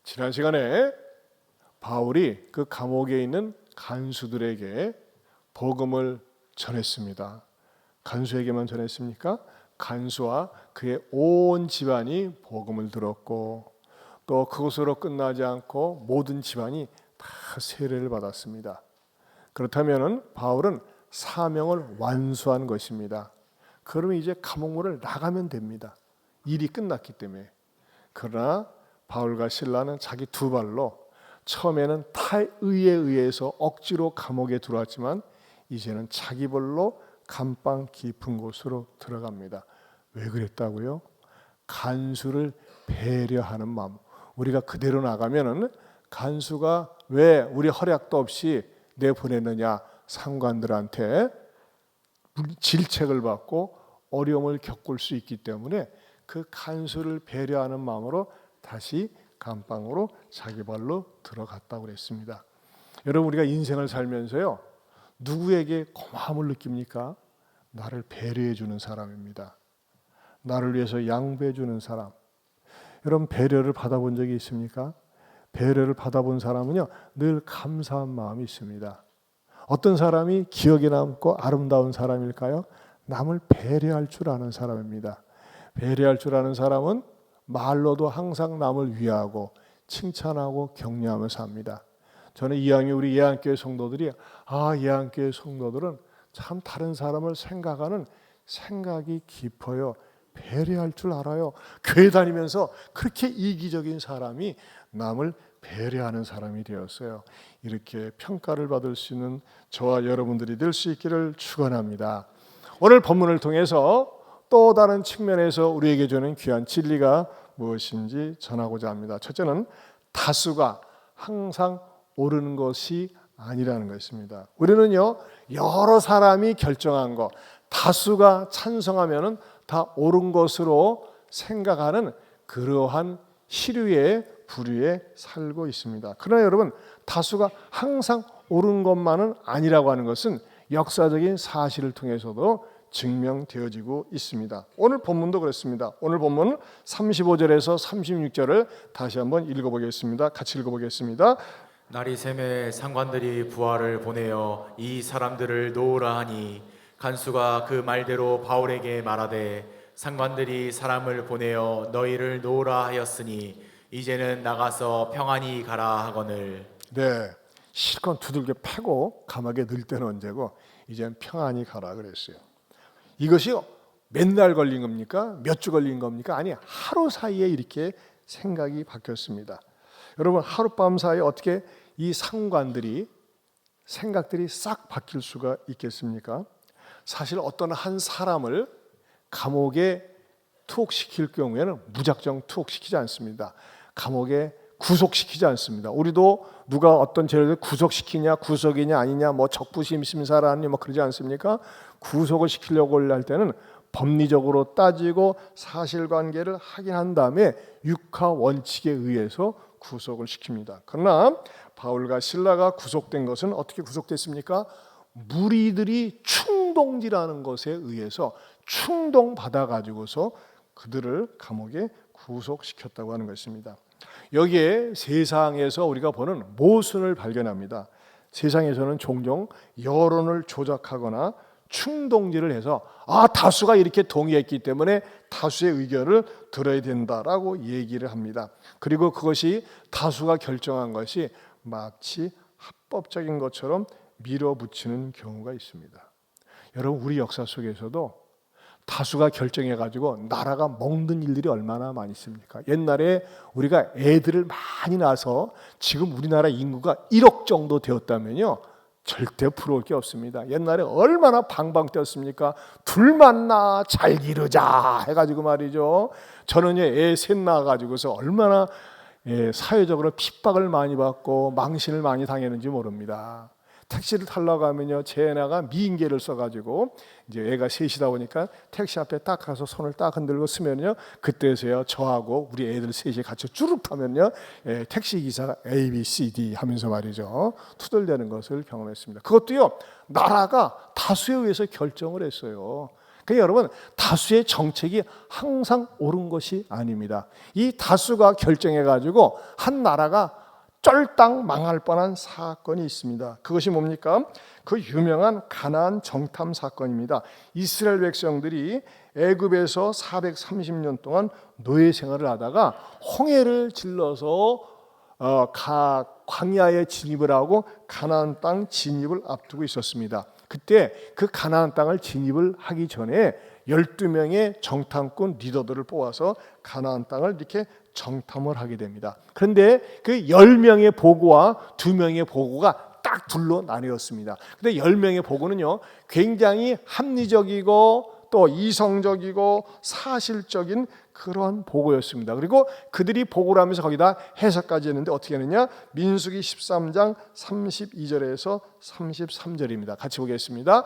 지난 시간에 바울이 그 감옥에 있는 간수들에게 복음을 전했습니다. 간수에게만 전했습니까? 간수와 그의 온 집안이 복음을 들었고 또 그것으로 끝나지 않고 모든 집안이 다 세례를 받았습니다. 그렇다면 바울은 사명을 완수한 것입니다. 그러면 이제 감옥문을 나가면 됩니다. 일이 끝났기 때문에. 그러나 바울과 실라는 자기 두 발로 처음에는 타의에 의해서 억지로 감옥에 들어왔지만 이제는 자기 발로 감방 깊은 곳으로 들어갑니다. 왜 그랬다고요? 간수를 배려하는 마음. 우리가 그대로 나가면은 간수가 왜 우리 허락도 없이 내보내느냐, 상관들한테 질책을 받고 어려움을 겪을 수 있기 때문에 그 간수를 배려하는 마음으로 다시 감방으로 자기 발로 들어갔다고 그랬습니다. 여러분, 우리가 인생을 살면서요, 누구에게 고마움을 느낍니까? 나를 배려해 주는 사람입니다. 나를 위해서 양보해 주는 사람. 여러분, 배려를 받아본 적이 있습니까? 배려를 받아본 사람은요, 늘 감사한 마음이 있습니다. 어떤 사람이 기억에 남고 아름다운 사람일까요? 남을 배려할 줄 아는 사람입니다. 배려할 줄 아는 사람은 말로도 항상 남을 위하고 칭찬하고 격려하며 삽니다. 저는 이왕에 우리 예안교회 성도들이 예안교회 성도들은 참 다른 사람을 생각하는 생각이 깊어요. 배려할 줄 알아요. 교회 다니면서 그렇게 이기적인 사람이 남을 배려하는 사람이 되었어요. 이렇게 평가를 받을 수 있는 저와 여러분들이 될 수 있기를 축원합니다. 오늘 본문을 통해서 또 다른 측면에서 우리에게 주는 귀한 진리가 무엇인지 전하고자 합니다. 첫째는 다수가 항상 옳은 것이 아니라는 것입니다. 우리는요, 여러 사람이 결정한 것, 다수가 찬성하면은 다 옳은 것으로 생각하는 그러한 시류의 부류에 살고 있습니다. 그러나 여러분, 다수가 항상 옳은 것만은 아니라고 하는 것은 역사적인 사실을 통해서도 증명되어지고 있습니다. 오늘 본문도 그렇습니다. 오늘 본문 35절에서 36절을 다시 한번 읽어보겠습니다. 같이 읽어보겠습니다. 날이 새매 상관들이 부하를 보내어 이 사람들을 놓으라 하니 간수가 그 말대로 바울에게 말하되 상관들이 사람을 보내어 너희를 놓으라 하였으니 이제는 나가서 평안히 가라 하거늘. 네, 실컷 두들겨 패고 감옥에 넣을 때는 언제고 이제는 평안히 가라 그랬어요. 이것이요, 맨날 걸린 겁니까? 몇 주 걸린 겁니까? 아니, 하루 사이에 이렇게 생각이 바뀌었습니다. 여러분, 하룻밤 사이에 어떻게 이 상관들이 생각들이 싹 바뀔 수가 있겠습니까? 사실 어떤 한 사람을 감옥에 투옥시킬 경우에는 무작정 투옥시키지 않습니다. 감옥에 구속시키지 않습니다. 우리도 누가 어떤 죄를 구속시키냐, 구속이냐 아니냐, 적부심 심사라니 그러지 않습니까? 구속을 시키려고 할 때는 법리적으로 따지고 사실관계를 확인한 다음에 육하 원칙에 의해서 구속을 시킵니다. 그러나 바울과 실라가 구속된 것은 어떻게 구속됐습니까? 무리들이 충동질하는 것에 의해서 충동받아 가지고서 그들을 감옥에 구속시켰다고 하는 것입니다. 여기에 세상에서 우리가 보는 모순을 발견합니다. 세상에서는 종종 여론을 조작하거나 충동질을 해서 다수가 이렇게 동의했기 때문에 다수의 의견을 들어야 된다라고 얘기를 합니다. 그리고 그것이 다수가 결정한 것이 마치 합법적인 것처럼 밀어붙이는 경우가 있습니다. 여러분, 우리 역사 속에서도 다수가 결정해가지고 나라가 먹는 일들이 얼마나 많이 있습니까? 옛날에 우리가 애들을 많이 낳아서 지금 우리나라 인구가 1억 정도 되었다면요, 절대 부러울 게 없습니다. 옛날에 얼마나 방방 뛰었습니까? 둘만 낳아 잘 기르자 해가지고 말이죠. 저는 애 셋 낳아가지고서 얼마나 사회적으로 핍박을 많이 받고 망신을 많이 당했는지 모릅니다. 택시를 타려고 하면요, 제 애나가 미인계를 써가지고 이제 애가 셋이다 보니까 택시 앞에 딱 가서 손을 딱 흔들고 쓰면요, 그때서야 저하고 우리 애들 셋이 같이 쭈룩 타면요, 택시 기사가 A, B, C, D 하면서 말이죠, 투덜대는 것을 경험했습니다. 그것도요, 나라가 다수에 의해서 결정을 했어요. 그러니까 여러분, 다수의 정책이 항상 옳은 것이 아닙니다. 이 다수가 결정해가지고 한 나라가 쫄딱 망할 뻔한 사건이 있습니다. 그것이 뭡니까? 그 유명한 가나안 정탐 사건입니다. 이스라엘 백성들이 애굽에서 430년 동안 노예 생활을 하다가 홍해를 질러서 광야에 진입을 하고 가나안 땅 진입을 앞두고 있었습니다. 그때 그 가나안 땅을 진입을 하기 전에 12명의 정탐꾼 리더들을 뽑아서 가나안 땅을 이렇게 정탐을 하게 됩니다. 그런데 그 10명의 보고와 2명의 보고가 딱 둘로 나뉘었습니다. 근데 10명의 보고는요, 굉장히 합리적이고 또 이성적이고 사실적인 그러한 보고였습니다. 그리고 그들이 보고를 하면서 거기다 해석까지 했는데 어떻게 했느냐? 민수기 13장 32절에서 33절입니다. 같이 보겠습니다.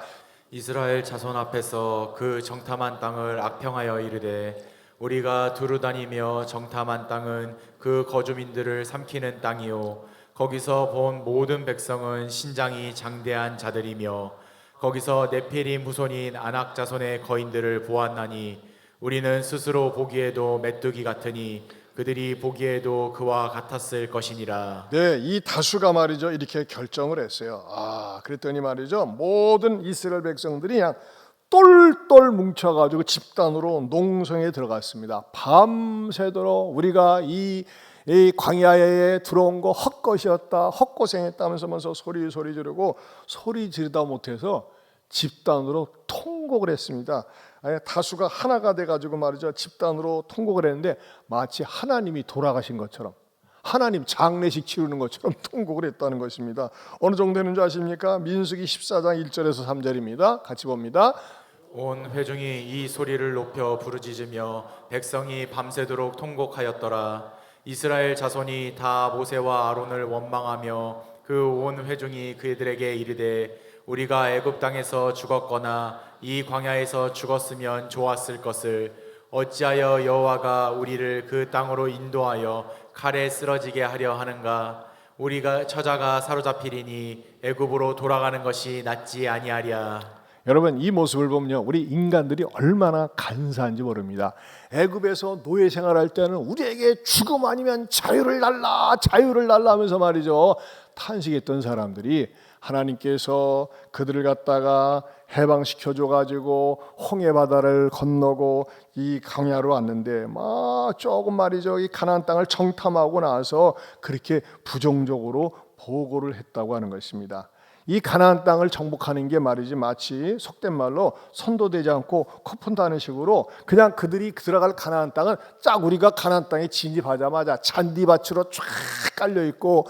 이스라엘 자손 앞에서 그 정탐한 땅을 악평하여 이르되 우리가 두루 다니며 정탐한 땅은 그 거주민들을 삼키는 땅이요 거기서 본 모든 백성은 신장이 장대한 자들이며 거기서 네피림 후손인 아낙 자손의 거인들을 보았나니 우리는 스스로 보기에도 메뚜기 같으니 그들이 보기에도 그와 같았을 것이니라. 네, 이 다수가 말이죠, 이렇게 결정을 했어요. 그랬더니 말이죠, 모든 이스라엘 백성들이 그냥 똘똘 뭉쳐가지고 집단으로 농성에 들어갔습니다. 밤새도록 우리가 이 광야에 들어온 거 헛것이었다, 헛고생했다면서 소리 지르고 소리 지르다 못해서 집단으로 통곡을 했습니다. 다수가 하나가 돼가지고 말이죠, 집단으로 통곡을 했는데 마치 하나님이 돌아가신 것처럼, 하나님 장례식 치르는 것처럼 통곡을 했다는 것입니다. 어느 정도 되는 줄 아십니까? 민수기 14장 1절에서 3절입니다. 같이 봅니다. 온 회중이 이 소리를 높여 부르짖으며 백성이 밤새도록 통곡하였더라. 이스라엘 자손이 다 모세와 아론을 원망하며 그 온 회중이 그들에게 이르되 우리가 애굽 땅에서 죽었거나 이 광야에서 죽었으면 좋았을 것을 어찌하여 여호와가 우리를 그 땅으로 인도하여 칼에 쓰러지게 하려 하는가? 우리가 처자가 사로잡히리니 애굽으로 돌아가는 것이 낫지 아니하랴. 여러분, 이 모습을 보면요, 우리 인간들이 얼마나 간사한지 모릅니다. 애굽에서 노예 생활할 때는 우리에게 죽음 아니면 자유를 달라 하면서 말이죠, 탄식했던 사람들이 하나님께서 그들을 갖다가 해방시켜줘 가지고 홍해 바다를 건너고 이 광야로 왔는데 막 조금 말이죠, 이 가나안 땅을 정탐하고 나서 그렇게 부정적으로 보고를 했다고 하는 것입니다. 이 가나안 땅을 정복하는 게 말이지 마치 속된 말로 손도 대지 않고 코푼다는 식으로 그냥 그들이 들어갈 가나안 땅은 쫙 우리가 가나안 땅에 진입하자마자 잔디밭으로 쫙 깔려 있고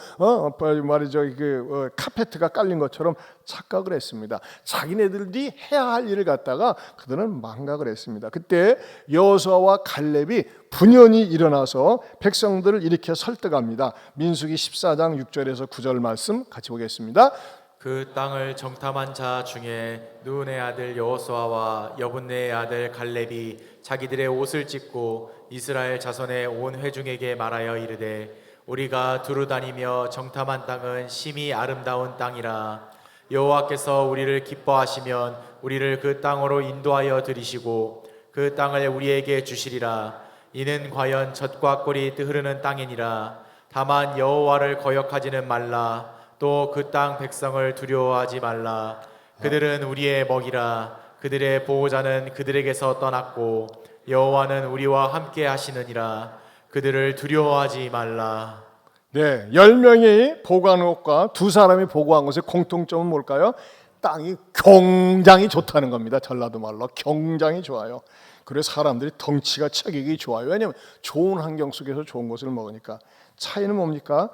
말이죠, 그 카페트가 깔린 것처럼 착각을 했습니다. 자기네들이 해야 할 일을 갖다가 그들은 망각을 했습니다. 그때 여호수아와 갈렙이 분연히 일어나서 백성들을 이렇게 설득합니다. 민수기 14장 6절에서 9절 말씀 같이 보겠습니다. 그 땅을 정탐한 자 중에 눈의 아들 여호수아와 여분네의 아들 갈렙이 자기들의 옷을 찢고 이스라엘 자손의 온 회중에게 말하여 이르되 우리가 두루 다니며 정탐한 땅은 심히 아름다운 땅이라. 여호와께서 우리를 기뻐하시면 우리를 그 땅으로 인도하여 들이시고 그 땅을 우리에게 주시리라. 이는 과연 젖과 꿀이 흐르는 땅이니라. 다만 여호와를 거역하지는 말라. 또 그 땅 백성을 두려워하지 말라. 그들은 우리의 먹이라. 그들의 보호자는 그들에게서 떠났고 여호와는 우리와 함께 하시느니라. 그들을 두려워하지 말라. 네, 10명이 보고한 것과 두 사람이 보고한 것의 공통점은 뭘까요? 땅이 굉장히 좋다는 겁니다. 전라도 말로 굉장히 좋아요. 그래서 사람들이 덩치가 체격이 좋아요. 왜냐하면 좋은 환경 속에서 좋은 것을 먹으니까. 차이는 뭡니까?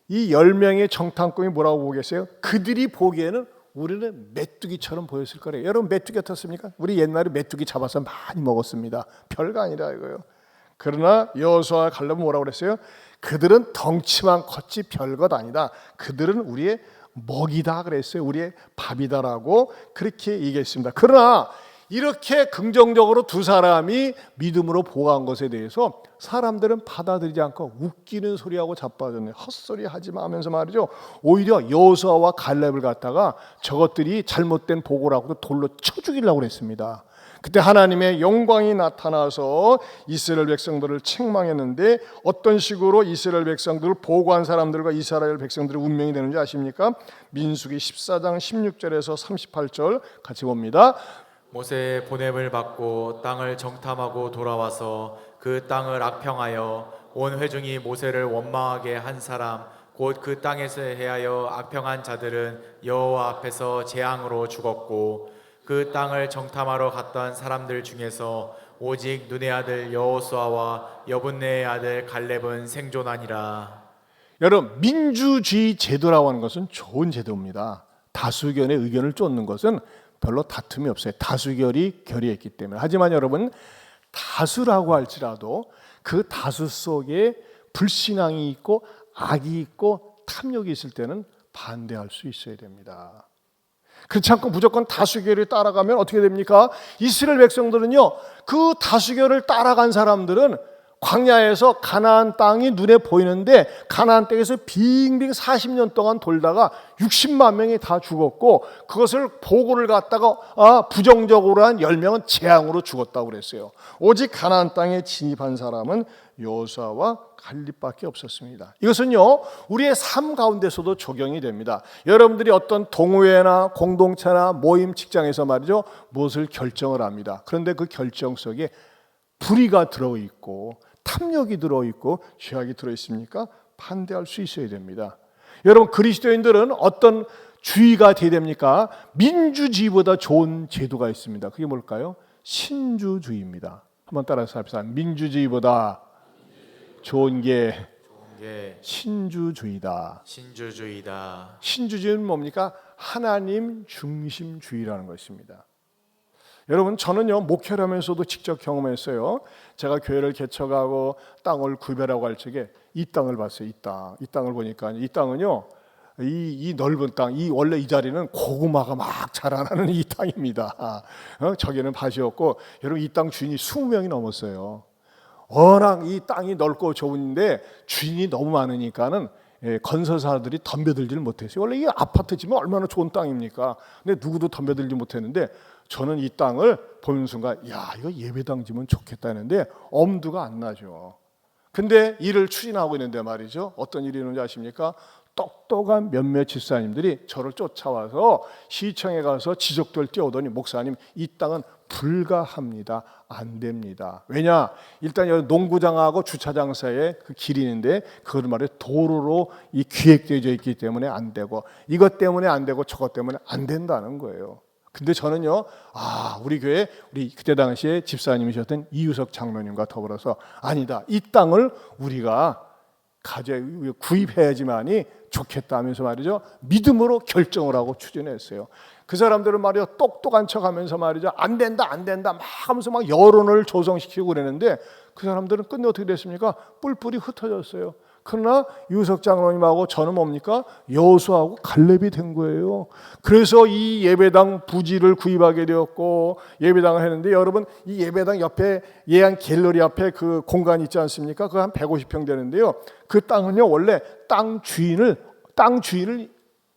이 10명의 정탐꾼이 뭐라고 보겠어요? 그들이 보기에는 우리는 메뚜기처럼 보였을 거래요. 여러분, 메뚜기 어떻습니까? 우리 옛날에 메뚜기 잡아서 많이 먹었습니다. 별거 아니라 이거요. 그러나 여호수아와 갈렙은 뭐라고 그랬어요? 그들은 덩치만 컸지 별것 아니다. 그들은 우리의 먹이다 그랬어요. 우리의 밥이다라고 그렇게 얘기했습니다. 그러나 이렇게 긍정적으로 두 사람이 믿음으로 보고한 것에 대해서 사람들은 받아들이지 않고 웃기는 소리하고 자빠졌네. 헛소리 하지 마 하면서 말이죠. 오히려 여호수아와 갈렙을 갖다가 저것들이 잘못된 보고라고 돌로 쳐 죽이려고 그랬습니다. 그때 하나님의 영광이 나타나서 이스라엘 백성들을 책망했는데 어떤 식으로 이스라엘 백성들을 보고한 사람들과 이스라엘 백성들의 운명이 되는지 아십니까? 민수기 14장 16절에서 38절 같이 봅니다. 모세의 보냄을 받고 땅을 정탐하고 돌아와서 그 땅을 악평하여 온 회중이 모세를 원망하게 한 사람 곧 그 땅에서 해하여 악평한 자들은 여호와 앞에서 재앙으로 죽었고 그 땅을 정탐하러 갔던 사람들 중에서 오직 눈의 아들 여호수아와 여분네의 아들 갈렙은 생존하니라. 여러분, 민주주의 제도라고 하는 것은 좋은 제도입니다. 다수견의 의견을 쫓는 것은 별로 다툼이 없어요. 다수결이 결의했기 때문에. 하지만 여러분, 다수라고 할지라도 그 다수 속에 불신앙이 있고 악이 있고 탐욕이 있을 때는 반대할 수 있어야 됩니다. 그렇지 않고 무조건 다수결을 따라가면 어떻게 됩니까? 이스라엘 백성들은요, 그 다수결을 따라간 사람들은 광야에서 가나안 땅이 눈에 보이는데 가나안 땅에서 빙빙 40년 동안 돌다가 60만 명이 다 죽었고 그것을 보고를 갖다가 부정적으로 한 10명은 재앙으로 죽었다고 그랬어요. 오직 가나안 땅에 진입한 사람은 여호수아와 갈렙밖에 없었습니다. 이것은요, 우리의 삶 가운데서도 적용이 됩니다. 여러분들이 어떤 동호회나 공동체나 모임, 직장에서 말이죠, 무엇을 결정을 합니다. 그런데 그 결정 속에 불의가 들어있고 탐욕이 들어있고 죄악이 들어있습니까? 반대할 수 있어야 됩니다. 여러분, 그리스도인들은 어떤 주의가 돼야 됩니까? 민주주의보다 좋은 제도가 있습니다. 그게 뭘까요? 신주주의입니다. 한번 따라서 합시다. 민주주의보다 좋은 게 신주주의다. 신주주의다. 신주주의는 뭡니까? 하나님 중심주의라는 것입니다. 여러분, 저는요, 목회를 하면서도 직접 경험했어요. 제가 교회를 개척하고 땅을 구별하고 할 적에 이 땅을 봤어요. 이 땅을 보니까 이 땅은요, 이 넓은 땅, 원래 이 자리는 고구마가 막 자라나는 이 땅입니다. 저기는 밭이었고, 여러분, 이 땅 주인이 20명이 넘었어요. 워낙 이 땅이 넓고 좁은데 주인이 너무 많으니까는 건설사들이 덤벼들지를 못했어요. 원래 이 아파트 지면 얼마나 좋은 땅입니까? 근데 누구도 덤벼들지 못했는데 저는 이 땅을 보는 순간, 야, 이거 예배당 지면 좋겠다 했는데 엄두가 안 나죠. 근데 일을 추진하고 있는데 말이죠, 어떤 일이 있는지 아십니까? 똑똑한 몇몇 집사님들이 저를 쫓아와서 시청에 가서 지적도를 띄우더니, 목사님, 이 땅은 불가합니다. 안 됩니다. 왜냐? 일단 여기 농구장하고 주차장 사이에 그 길이 있는데 그걸 말해 도로로 이 기획되어져 있기 때문에 안 되고, 이것 때문에 안 되고 저것 때문에 안 된다는 거예요. 근데 저는요, 우리 교회, 우리 그때 당시에 집사님이셨던 이유석 장로님과 더불어서, 아니다, 이 땅을 우리가 구입해야지만이 좋겠다 하면서 말이죠, 믿음으로 결정을 하고 추진했어요. 그 사람들은 말이요, 똑똑한 척 하면서 말이죠, 안 된다 막 하면서 막 여론을 조성시키고 그랬는데 그 사람들은 끝내 어떻게 됐습니까? 뿔뿔이 흩어졌어요. 그러나 유석 장로님하고 저는 뭡니까? 여호수아하고 갈렙이 된 거예요. 그래서 이 예배당 부지를 구입하게 되었고 예배당을 했는데, 여러분, 이 예배당 옆에 예안 갤러리 앞에 그 공간이 있지 않습니까? 그거 한 150평 되는데요. 그 땅은요, 원래 땅 주인을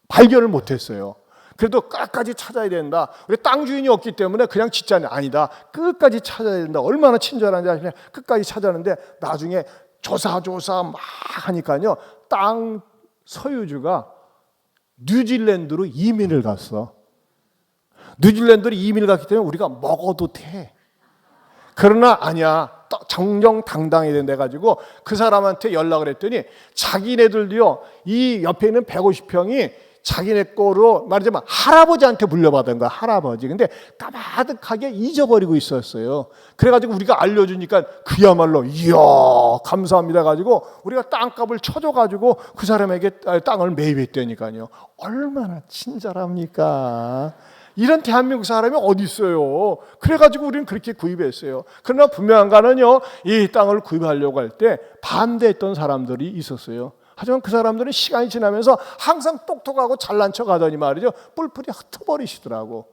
발견을 못했어요. 그래도 끝까지 찾아야 된다. 우리 땅 주인이 없기 때문에 그냥 짓자니, 아니다, 끝까지 찾아야 된다. 얼마나 친절한지 아시냐? 끝까지 찾았는데 나중에 조사 막 하니까요, 땅 소유주가 뉴질랜드로 이민을 갔어. 뉴질랜드로 이민을 갔기 때문에 우리가 먹어도 돼. 그러나 아니야, 정정당당해야 된다 가지고 그 사람한테 연락을 했더니 자기네들도요, 이 옆에 있는 150평이 자기네 거로 말하자면 할아버지한테 물려받은 거야, 할아버지. 근데 까마득하게 잊어버리고 있었어요. 그래가지고 우리가 알려주니까 그야말로 이야 감사합니다 가지고 우리가 땅값을 쳐줘가지고 그 사람에게 땅을 매입했다니까요. 얼마나 친절합니까? 이런 대한민국 사람이 어디 있어요? 그래가지고 우리는 그렇게 구입했어요. 그러나 분명한 거는요, 이 땅을 구입하려고 할 때 반대했던 사람들이 있었어요. 하지만 그 사람들은 시간이 지나면서 항상 똑똑하고 잘난 척 하더니 말이죠, 뿔뿔이 흩어버리시더라고.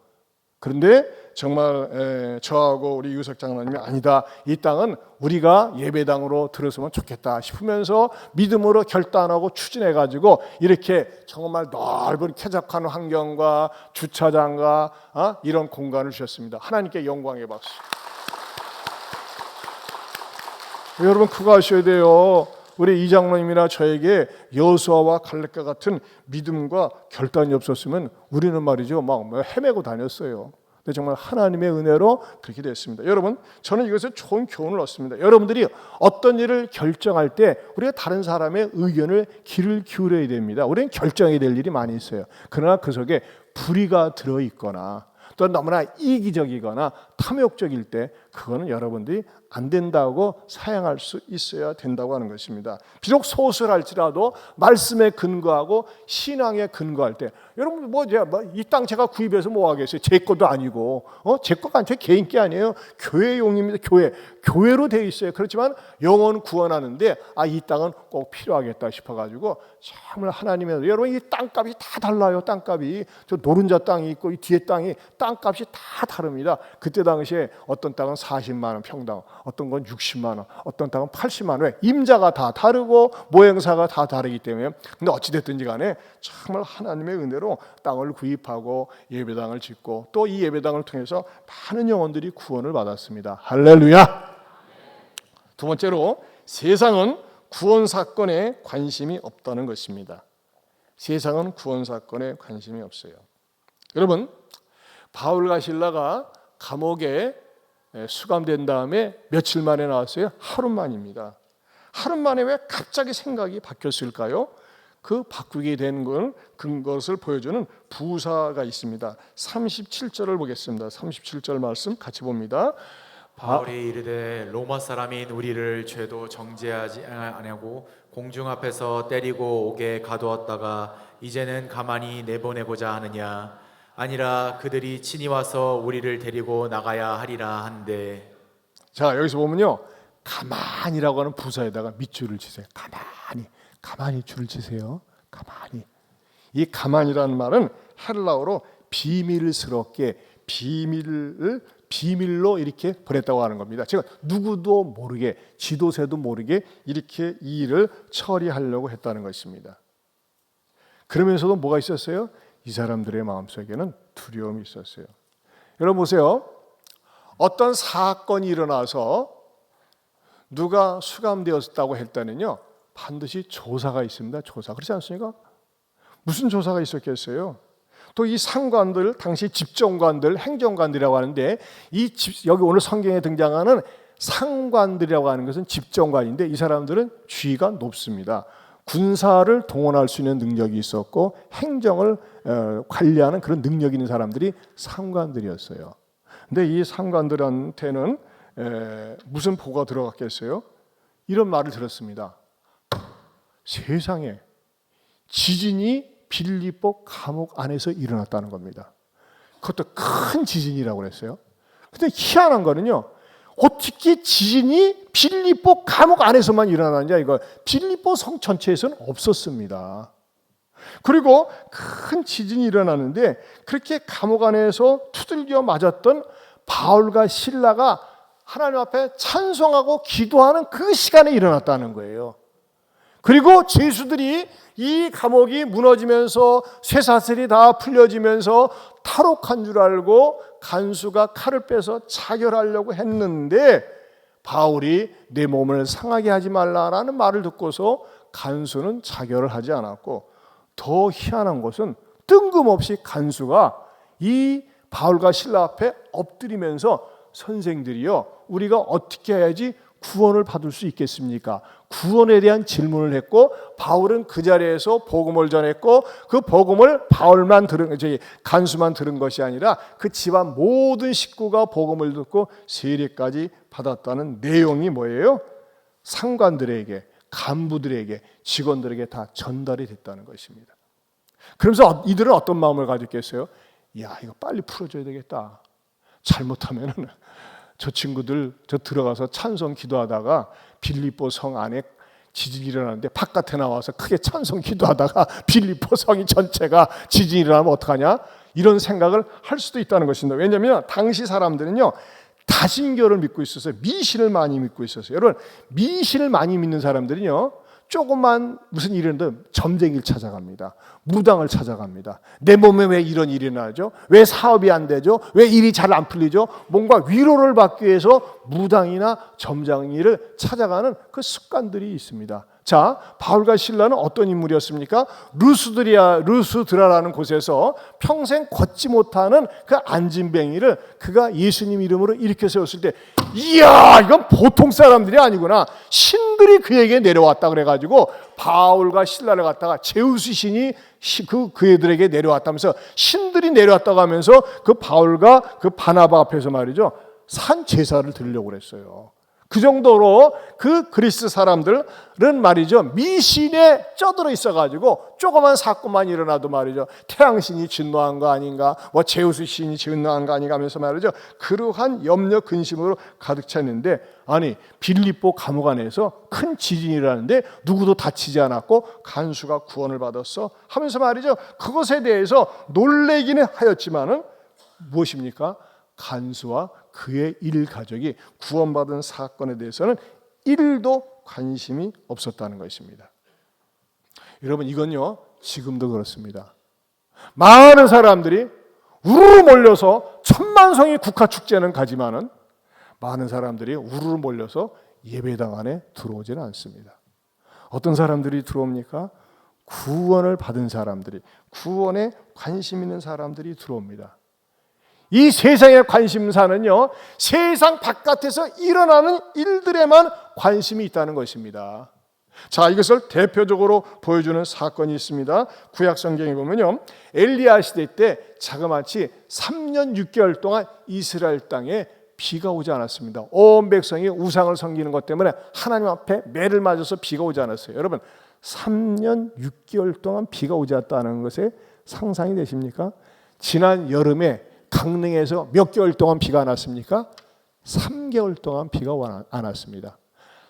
그런데 정말 저하고 우리 유석 장로님이 아니다. 이 땅은 우리가 예배당으로 들었으면 좋겠다 싶으면서 믿음으로 결단하고 추진해가지고 이렇게 정말 넓은 쾌적한 환경과 주차장과 이런 공간을 주셨습니다. 하나님께 영광의 박수. 여러분 그거 아셔야 돼요. 우리 이장로님이나 저에게 여호수아와 갈렙과 같은 믿음과 결단이 없었으면 우리는 말이죠 막 헤매고 다녔어요. 근데 정말 하나님의 은혜로 그렇게 됐습니다. 여러분 저는 이것에 좋은 교훈을 얻습니다. 여러분들이 어떤 일을 결정할 때 우리가 다른 사람의 의견을 귀를 기울여야 됩니다. 우리는 결정해야 될 일이 많이 있어요. 그러나 그 속에 불의가 들어있거나 또 너무나 이기적이거나 탐욕적일 때 그거는 여러분들이 안 된다고 사양할 수 있어야 된다고 하는 것입니다. 비록 소설할지라도 말씀에 근거하고 신앙에 근거할 때 여러분 이 땅 제가 구입해서 뭐 하겠어요? 제 것도 아니고 제 거가 아니고 제 개인 게 아니에요. 교회용입니다. 교회로 되어 있어요. 그렇지만 영혼 구원하는데 이 땅은 꼭 필요하겠다 싶어가지고 정말 하나님의 여러분 이 땅값이 다 달라요. 땅값이 저 노른자 땅이 있고 이 뒤에 땅이 땅값이 다 다릅니다. 그때 당시에 어떤 땅은 40만 원 평당, 어떤 건 60만 원, 어떤 땅은 80만 원. 임자가 다 다르고 모형사가 다 다르기 때문에 근데 어찌 됐든지 간에 정말 하나님의 은혜로 땅을 구입하고 예배당을 짓고 또 이 예배당을 통해서 많은 영혼들이 구원을 받았습니다. 할렐루야. 두 번째로 세상은 구원 사건에 관심이 없다는 것입니다. 세상은 구원 사건에 관심이 없어요. 여러분 바울과 실라가 감옥에 수감된 다음에 며칠 만에 나왔어요? 하루 만입니다. 하루 만에 왜 갑자기 생각이 바뀌었을까요? 그 바꾸게 된 그것을 보여주는 부사가 있습니다. 37절을 보겠습니다. 37절 말씀 같이 봅니다. 바울이 이르되 로마 사람인 우리를 죄도 정죄하지 아니하고 공중 앞에서 때리고 옥에 가두었다가 이제는 가만히 내보내고자 하느냐? 아니라 그들이 친히 와서 우리를 데리고 나가야 하리라 한데. 자 여기서 보면요 가만히라고 하는 부사에다가 밑줄을 치세요. 가만히 줄을 치세요. 가만히. 이 가만히라는 말은 헬라어로 비밀스럽게 비밀로 이렇게 보냈다고 하는 겁니다. 제가 누구도 모르게 지도새도 모르게 이렇게 이 일을 처리하려고 했다는 것입니다. 그러면서도 뭐가 있었어요? 이 사람들의 마음속에는 두려움이 있었어요. 여러분 보세요. 어떤 사건이 일어나서 누가 수감되었다고 했다는요 반드시 조사가 있습니다. 조사. 그렇지 않습니까? 무슨 조사가 있었겠어요? 또 이 상관들, 당시 집정관들, 행정관들이라고 하는데 여기 오늘 성경에 등장하는 상관들이라고 하는 것은 집정관인데 이 사람들은 지위가 높습니다. 군사를 동원할 수 있는 능력이 있었고 행정을 관리하는 그런 능력이 있는 사람들이 상관들이었어요. 근데 이 상관들한테는 무슨 보고가 들어갔겠어요? 이런 말을 들었습니다. 세상에 지진이 빌립보 감옥 안에서 일어났다는 겁니다. 그것도 큰 지진이라고 그랬어요. 근데 희한한 거는요. 어떻게 지진이 빌립보 감옥 안에서만 일어나느냐 이거 빌립보 성 전체에서는 없었습니다. 그리고 큰 지진이 일어나는데 그렇게 감옥 안에서 두들겨 맞았던 바울과 실라가 하나님 앞에 찬송하고 기도하는 그 시간에 일어났다는 거예요. 그리고 죄수들이 이 감옥이 무너지면서 쇠사슬이 다 풀려지면서 탈옥한 줄 알고 간수가 칼을 빼서 차결하려고 했는데 바울이 내 몸을 상하게 하지 말라라는 말을 듣고서 간수는 차결을 하지 않았고 더 희한한 것은 뜬금없이 간수가 이 바울과 실라 앞에 엎드리면서 선생들이요 우리가 어떻게 해야지 구원을 받을 수 있겠습니까? 구원에 대한 질문을 했고 바울은 그 자리에서 복음을 전했고 그 복음을 바울만 간수만 들은 것이 아니라 그 집안 모든 식구가 복음을 듣고 세례까지 받았다는 내용이 뭐예요? 상관들에게, 간부들에게, 직원들에게 다 전달이 됐다는 것입니다. 그러면서 이들은 어떤 마음을 가졌겠어요? 야, 이거 빨리 풀어줘야 되겠다. 잘못하면은 저 친구들 들어가서 찬송 기도하다가 빌립보 성 안에 지진이 일어나는데 바깥에 나와서 크게 찬송 기도하다가 빌립보 성이 전체가 지진이 일어나면 어떡하냐? 이런 생각을 할 수도 있다는 것입니다. 왜냐하면 당시 사람들은요, 다신교를 믿고 있었어요. 미신을 많이 믿고 있었어요. 여러분, 미신을 많이 믿는 사람들은요, 조금만 무슨 일이 일어나도 점쟁이를 찾아갑니다. 무당을 찾아갑니다. 내 몸에 왜 이런 일이 나죠? 왜 사업이 안 되죠? 왜 일이 잘 안 풀리죠? 뭔가 위로를 받기 위해서 무당이나 점쟁이를 찾아가는 그 습관들이 있습니다. 자, 바울과 실라는 어떤 인물이었습니까? 루스드라라는 곳에서 평생 걷지 못하는 그 안진뱅이를 그가 예수님 이름으로 일으켜 세웠을 때, 이야, 이건 보통 사람들이 아니구나. 신들이 그에게 내려왔다 그래가지고 바울과 실라를 갖다가 제우스 신이 그 애들에게 내려왔다면서, 신들이 내려왔다고 하면서 그 바울과 그 바나바 앞에서 말이죠, 산 제사를 드리려고 그랬어요. 그 정도로 그 그리스 사람들은 말이죠, 미신에 쩌들어 있어가지고 조그만 사건만 일어나도 말이죠, 태양신이 진노한 거 아닌가, 뭐 제우스 신이 진노한 거 아닌가 하면서 말이죠, 그러한 염려 근심으로 가득 찼는데, 아니 빌립보 감옥 안에서 큰 지진이 일어나는데 누구도 다치지 않았고 간수가 구원을 받았어 하면서 말이죠, 그것에 대해서 놀래기는 하였지만은 무엇입니까? 간수와 그의 일가족이 구원받은 사건에 대해서는 1도 관심이 없었다는 것입니다. 여러분, 이건요, 지금도 그렇습니다. 많은 사람들이 우르르 몰려서 천만성이 국화축제는 가지만은 많은 사람들이 우르르 몰려서 예배당 안에 들어오지는 않습니다. 어떤 사람들이 들어옵니까? 구원을 받은 사람들이, 구원에 관심 있는 사람들이 들어옵니다. 이 세상의 관심사는요, 세상 바깥에서 일어나는 일들에만 관심이 있다는 것입니다. 자, 이것을 대표적으로 보여주는 사건이 있습니다. 구약 성경에 보면요, 엘리야 시대 때 자그마치 3년 6개월 동안 이스라엘 땅에 비가 오지 않았습니다. 온 백성이 우상을 섬기는 것 때문에 하나님 앞에 매를 맞아서 비가 오지 않았어요. 여러분, 3년 6개월 동안 비가 오지 않았다는 것에 상상이 되십니까? 지난 여름에 강릉에서 몇 개월 동안 비가 안 왔습니까? 3개월 동안 비가 안 왔습니다.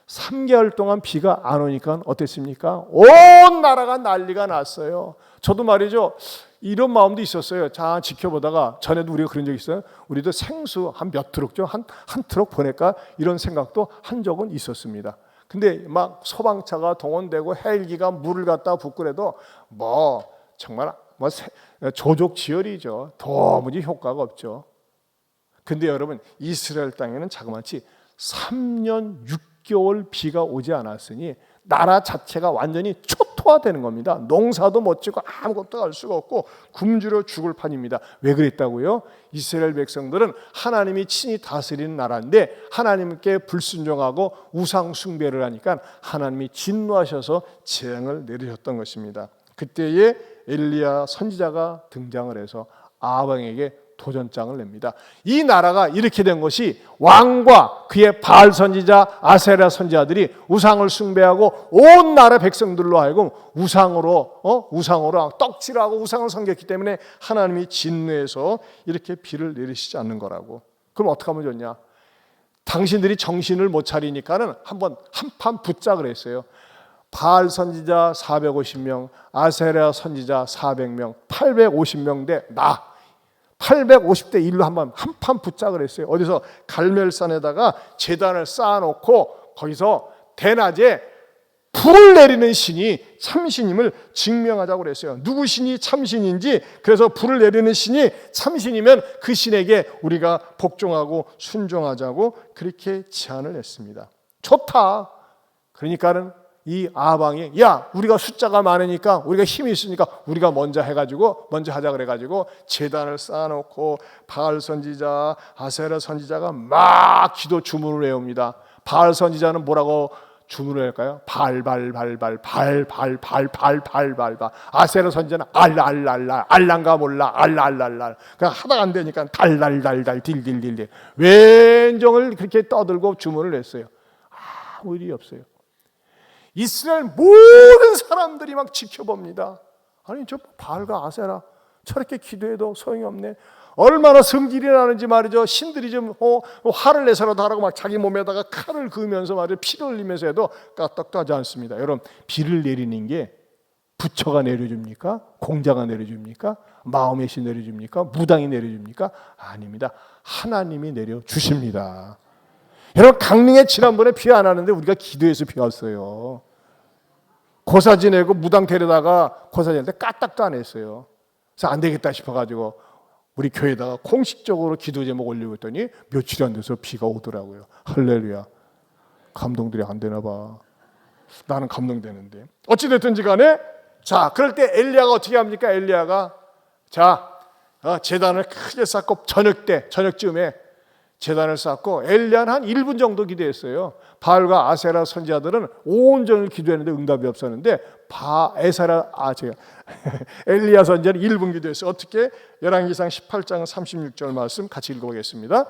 3개월 동안 비가 안 오니까 어땠습니까? 온 나라가 난리가 났어요. 저도 말이죠, 이런 마음도 있었어요. 자, 지켜보다가, 전에도 우리가 그런 적 있어요. 우리도 생수 한 몇 트럭죠? 한 트럭 보낼까? 이런 생각도 한 적은 있었습니다. 근데 막 소방차가 동원되고 헬기가 물을 갖다 붓고 그래도 뭐 정말 조족지혈이죠. 도무지 효과가 없죠. 근데 여러분, 이스라엘 땅에는 자그마치 3년 6개월 비가 오지 않았으니 나라 자체가 완전히 초토화되는 겁니다. 농사도 못 짓고 아무것도 할 수가 없고 굶주려 죽을 판입니다. 왜 그랬다고요? 이스라엘 백성들은 하나님이 친히 다스리는 나라인데 하나님께 불순종하고 우상 숭배를 하니까 하나님이 진노하셔서 재앙을 내리셨던 것입니다. 그때에 엘리야 선지자가 등장을 해서 아방에게 도전장을 냅니다. 이 나라가 이렇게 된 것이 왕과 그의 바알 선지자, 아세라 선지자들이 우상을 숭배하고 온 나라 백성들로 하여금 우상으로 떡칠하고 우상을 섬겼기 때문에 하나님이 진노해서 이렇게 비를 내리시지 않는 거라고. 그럼 어떻게 하면 좋냐? 당신들이 정신을 못 차리니까는 한판 붙자 그랬어요. 바알 선지자 450명, 아세라 선지자 400명, 850명 대 나 850대 1로 한판 붙자 그랬어요. 어디서 갈멜산에다가 제단을 쌓아놓고 거기서 대낮에 불을 내리는 신이 참신임을 증명하자고 그랬어요. 누구 신이 참신인지, 그래서 불을 내리는 신이 참신이면 그 신에게 우리가 복종하고 순종하자고 그렇게 제안을 했습니다. 좋다. 그러니까는 이 아방이, 야, 우리가 숫자가 많으니까, 우리가 힘이 있으니까 우리가 먼저 하자 그래가지고 제단을 쌓아놓고 바알 선지자, 아세라 선지자가 막 기도 주문을 외웁니다. 바알 선지자는 뭐라고 주문을 할까요? 발발발발 발발발발발발. 아세라 선지자는 알랄랄라, 알란가 몰라, 알랄랄라. 그냥 하다가 안 되니까 달달달달 딜딜딜딜 왼종을 그렇게 떠들고 주문을 했어요. 아무 일이 없어요. 이스라엘 모든 사람들이 막 지켜봅니다. 아니, 저 바알과 아세라 저렇게 기도해도 소용이 없네. 얼마나 성질이 나는지 말이죠. 신들이 좀 화를 내서라도 하라고 막 자기 몸에다가 칼을 그으면서 말이죠, 피를 흘리면서 해도 까딱도 하지 않습니다. 여러분, 비를 내리는 게 부처가 내려줍니까? 공자가 내려줍니까? 마음의 신 내려줍니까? 무당이 내려줍니까? 아닙니다. 하나님이 내려주십니다. 여러분, 강릉에 지난번에 비 안 왔는데 우리가 기도해서 비 왔어요. 고사 지내고 무당 데려다가 고사 지내는데 까딱도 안 했어요. 그래서 안 되겠다 싶어가지고 우리 교회에다가 공식적으로 기도 제목 올리고 했더니 며칠이 안 돼서 비가 오더라고요. 할렐루야. 감동들이 안 되나 봐. 나는 감동되는데. 어찌됐든지 간에 자, 그럴 때 엘리야가 어떻게 합니까? 엘리야가 제단을 크게 쌓고 저녁쯤에 제단을 쌓고 엘리야는 한 1분 정도 기도했어요. 바알과 아세라 선지자들은 온종일 기도했는데 응답이 없었는데 엘리야 선지자는 1분 기도했어요. 어떻게? 열왕기상 18장 36절 말씀 같이 읽어보겠습니다.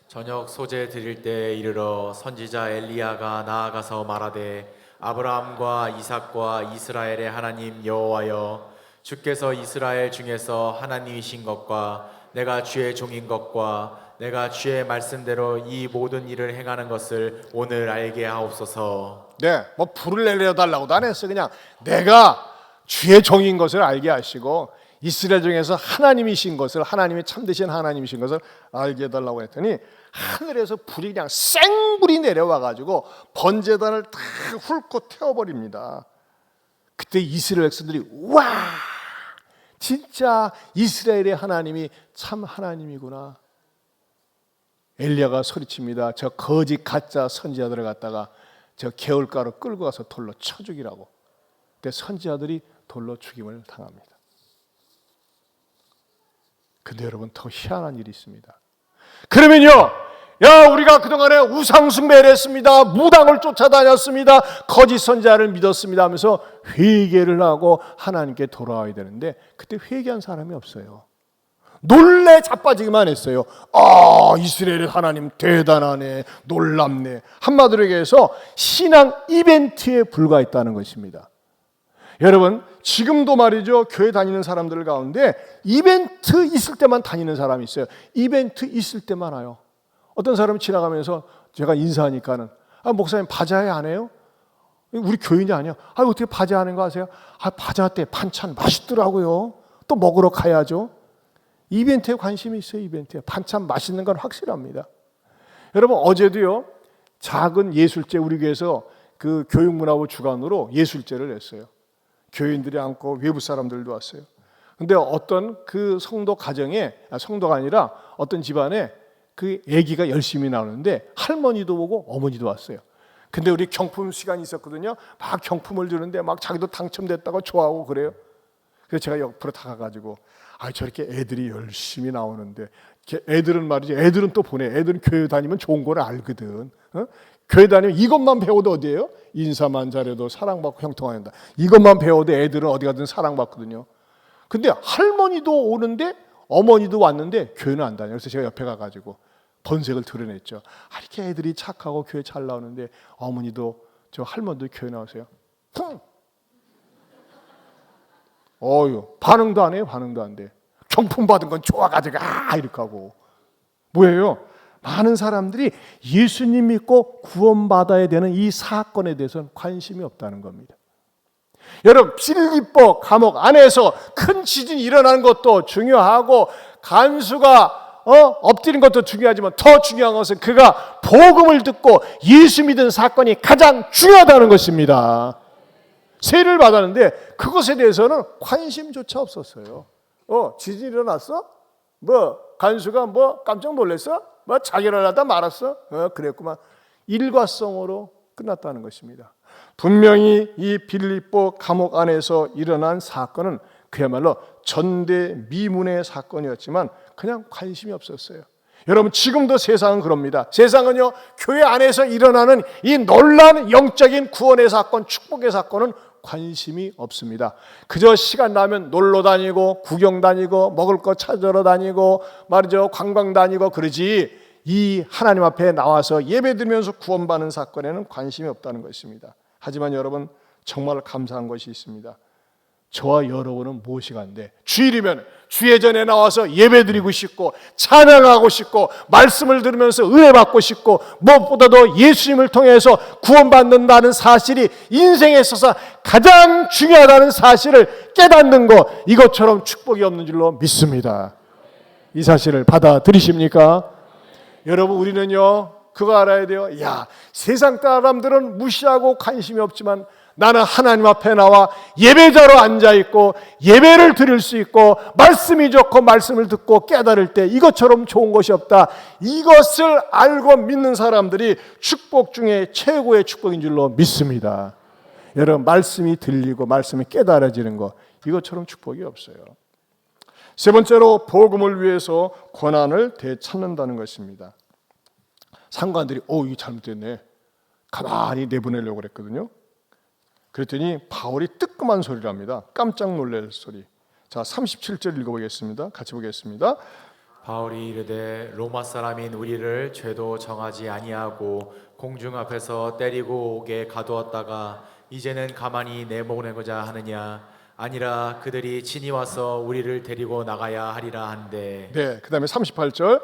저녁 소재 드릴 때 이르러 선지자 엘리야가 나아가서 말하되 아브라함과 이삭과 이스라엘의 하나님 여호와여, 주께서 이스라엘 중에서 하나님이신 것과 내가 주의 종인 것과 내가 주의 말씀대로 이 모든 일을 행하는 것을 오늘 알게 하옵소서. 네, 뭐 불을 내려달라고도 안 했어요. 그냥 내가 주의 종인 것을 알게 하시고 이스라엘 중에서 하나님이신 것을, 하나님이 참되신 하나님이신 것을 알게 해달라고 했더니 하늘에서 불이 그냥 생불이 내려와가지고 번제단을 다 훑고 태워버립니다. 그때 이스라엘 백성들이 와, 진짜 이스라엘의 하나님이 참 하나님이구나. 엘리야가 소리칩니다. 저 거짓 가짜 선지자들을 갖다가 저 개울가로 끌고 가서 돌로 쳐 죽이라고. 그때 선지자들이 돌로 죽임을 당합니다. 근데 여러분, 더 희한한 일이 있습니다. 그러면요, 우리가 그동안에 우상숭배를 했습니다. 무당을 쫓아다녔습니다. 거짓 선지자를 믿었습니다 하면서 회개를 하고 하나님께 돌아와야 되는데 그때 회개한 사람이 없어요. 놀래 자빠지기만 했어요. 이스라엘의 하나님 대단하네, 놀랍네. 한마디로 얘기해서 신앙 이벤트에 불과했다는 것입니다. 여러분, 지금도 말이죠, 교회 다니는 사람들 가운데 이벤트 있을 때만 다니는 사람이 있어요. 이벤트 있을 때만 와요. 어떤 사람이 지나가면서 제가 인사하니까는 목사님 바자회 안 해요? 우리 교인이 아니야. 어떻게 바자하는 거 아세요? 바자 때 반찬 맛있더라고요. 또 먹으러 가야죠. 이벤트에 관심이 있어요. 이벤트에 반찬 맛있는 건 확실합니다. 여러분, 어제도요, 작은 예술제, 우리 교회에서 그 교육문화부 주관으로 예술제를 했어요. 교인들이 앉고 외부 사람들도 왔어요. 근데 어떤 그 성도 가정에, 성도가 아니라 어떤 집안에 그 아기가 열심히 나오는데 할머니도 오고 어머니도 왔어요. 근데 우리 경품 시간이 있었거든요. 막 경품을 주는데 막 자기도 당첨됐다고 좋아하고 그래요. 그래서 제가 옆으로 다가가지고 저렇게 애들이 열심히 나오는데, 애들은 말이지, 애들은 또 보내. 애들은 교회 다니면 좋은 걸 알거든. 교회 다니면 이것만 배워도 어디예요? 인사만 잘해도 사랑받고 형통한다. 이것만 배워도 애들은 어디 가든 사랑받거든요. 근데 할머니도 오는데 어머니도 왔는데 교회는 안 다녀요. 그래서 제가 옆에 가가지고 번색을 드러냈죠. 이렇게 애들이 착하고 교회 잘 나오는데 어머니도 저 할머니도 교회 나오세요. 반응도 안 해요. 반응도 안 돼. 경품 받은 건 좋아가지고 이렇게 하고. 뭐예요? 많은 사람들이 예수님 믿고 구원받아야 되는 이 사건에 대해서는 관심이 없다는 겁니다. 여러분, 빌립보 감옥 안에서 큰 지진이 일어나는 것도 중요하고 간수가 엎드린 것도 중요하지만 더 중요한 것은 그가 복음을 듣고 예수 믿은 사건이 가장 중요하다는 것입니다. 세례를 받았는데 그것에 대해서는 관심조차 없었어요. 지진 일어났어? 간수가 깜짝 놀랐어? 자결을 하다 말았어? 그랬구만. 일과성으로 끝났다는 것입니다. 분명히 이 빌립보 감옥 안에서 일어난 사건은 그야말로 전대미문의 사건이었지만 그냥 관심이 없었어요. 여러분, 지금도 세상은 그럽니다. 세상은요, 교회 안에서 일어나는 이 놀라운 영적인 구원의 사건, 축복의 사건은 관심이 없습니다. 그저 시간 나면 놀러 다니고 구경 다니고 먹을 거 찾으러 다니고 말이죠, 관광 다니고 그러지 이 하나님 앞에 나와서 예배드리면서 구원받는 사건에는 관심이 없다는 것입니다. 하지만 여러분, 정말 감사한 것이 있습니다. 저와 여러분은 무엇이 간데? 주일이면 주의 전에 나와서 예배드리고 싶고 찬양하고 싶고 말씀을 들으면서 은혜 받고 싶고 무엇보다도 예수님을 통해서 구원받는다는 사실이 인생에 있어서 가장 중요하다는 사실을 깨닫는 것, 이것처럼 축복이 없는 줄로 믿습니다. 이 사실을 받아들이십니까? 여러분, 우리는요 그거 알아야 돼요. 세상 사람들은 무시하고 관심이 없지만 나는 하나님 앞에 나와 예배자로 앉아있고 예배를 드릴 수 있고 말씀이 좋고 말씀을 듣고 깨달을 때 이것처럼 좋은 것이 없다. 이것을 알고 믿는 사람들이 축복 중에 최고의 축복인 줄로 믿습니다. 여러분, 말씀이 들리고 말씀이 깨달아지는 것, 이것처럼 축복이 없어요. 세 번째로 복음을 위해서 고난을 되찾는다는 것입니다. 상관들이 이거 잘못됐네, 가만히 내보내려고 그랬거든요. 그랬더니 바울이 뜨끔한 소리를 합니다. 깜짝 놀랄 소리. 자, 37절 읽어보겠습니다. 같이 보겠습니다. 바울이 이르되 로마 사람인 우리를 죄도 정하지 아니하고 공중 앞에서 때리고 오게 가두었다가 이제는 가만히 내보내고자 하느냐? 아니라 그들이 친히 와서 우리를 데리고 나가야 하리라 한데. 네, 그 다음에 38절.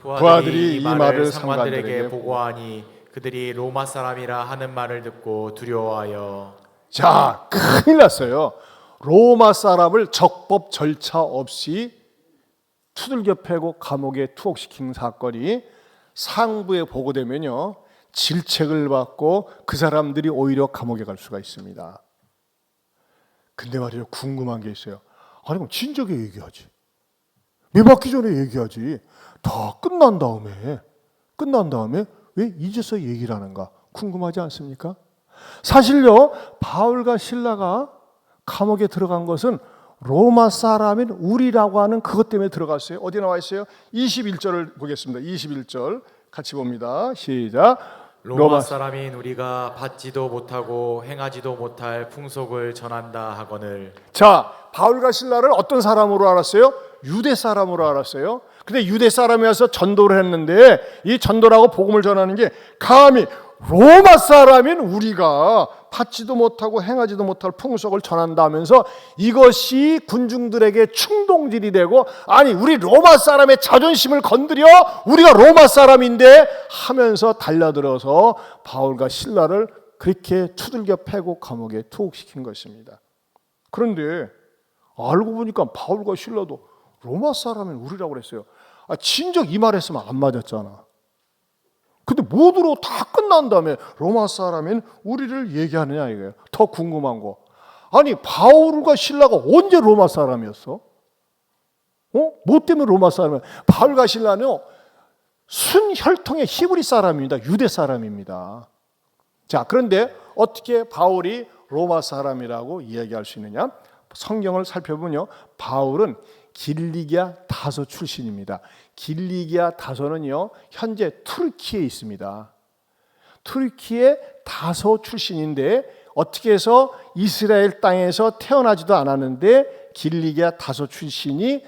부하들이 이 말을 상관들에게 보고하니 그들이 로마 사람이라 하는 말을 듣고 두려워하여. 자, 큰일 났어요. 로마 사람을 적법 절차 없이 투들겨 패고 감옥에 투옥시킨 사건이 상부에 보고되면요 질책을 받고 그 사람들이 오히려 감옥에 갈 수가 있습니다. 근데 말이에요, 궁금한 게 있어요. 아니 그럼 진작에 얘기하지, 매 받기 전에 얘기하지. 다 끝난 다음에 왜 이제서 얘기를 하는가 궁금하지 않습니까? 사실요, 바울과 실라가 감옥에 들어간 것은 로마 사람인 우리라고 하는 그것 때문에 들어갔어요. 어디 나와 있어요? 21절을 보겠습니다. 21절 같이 봅니다. 시작. 로마 사람인 우리가 받지도 못하고 행하지도 못할 풍속을 전한다 하거늘. 자, 바울과 실라를 어떤 사람으로 알았어요? 유대 사람으로 알았어요. 근데 유대 사람이어서 전도를 했는데 이 전도라고 복음을 전하는 게 감히 로마 사람인 우리가 받지도 못하고 행하지도 못할 풍속을 전한다면서 이것이 군중들에게 충동질이 되고, 아니 우리 로마 사람의 자존심을 건드려 우리가 로마 사람인데 하면서 달려들어서 바울과 실라를 그렇게 투들겨 패고 감옥에 투옥시킨 것입니다. 그런데 알고 보니까 바울과 실라도 로마 사람인 우리라고 그랬어요. 진작 이 말했으면 안 맞았잖아. 근데 모두로 다 끝난 다음에 로마 사람인 우리를 얘기하느냐 이거예요. 더 궁금한 거, 아니 바울과 실라가 언제 로마 사람이었어? 뭐 때문에 로마 사람이야? 바울과 실라는 순혈통의 히브리 사람입니다. 유대 사람입니다. 자, 그런데 어떻게 바울이 로마 사람이라고 이야기할 수 있느냐? 성경을 살펴보면요, 바울은 길리기아 다소 출신입니다. 길리기아 다소는요 현재 투르키에 있습니다. 투르키의 다소 출신인데 어떻게 해서 이스라엘 땅에서 태어나지도 않았는데 길리기아 다소 출신이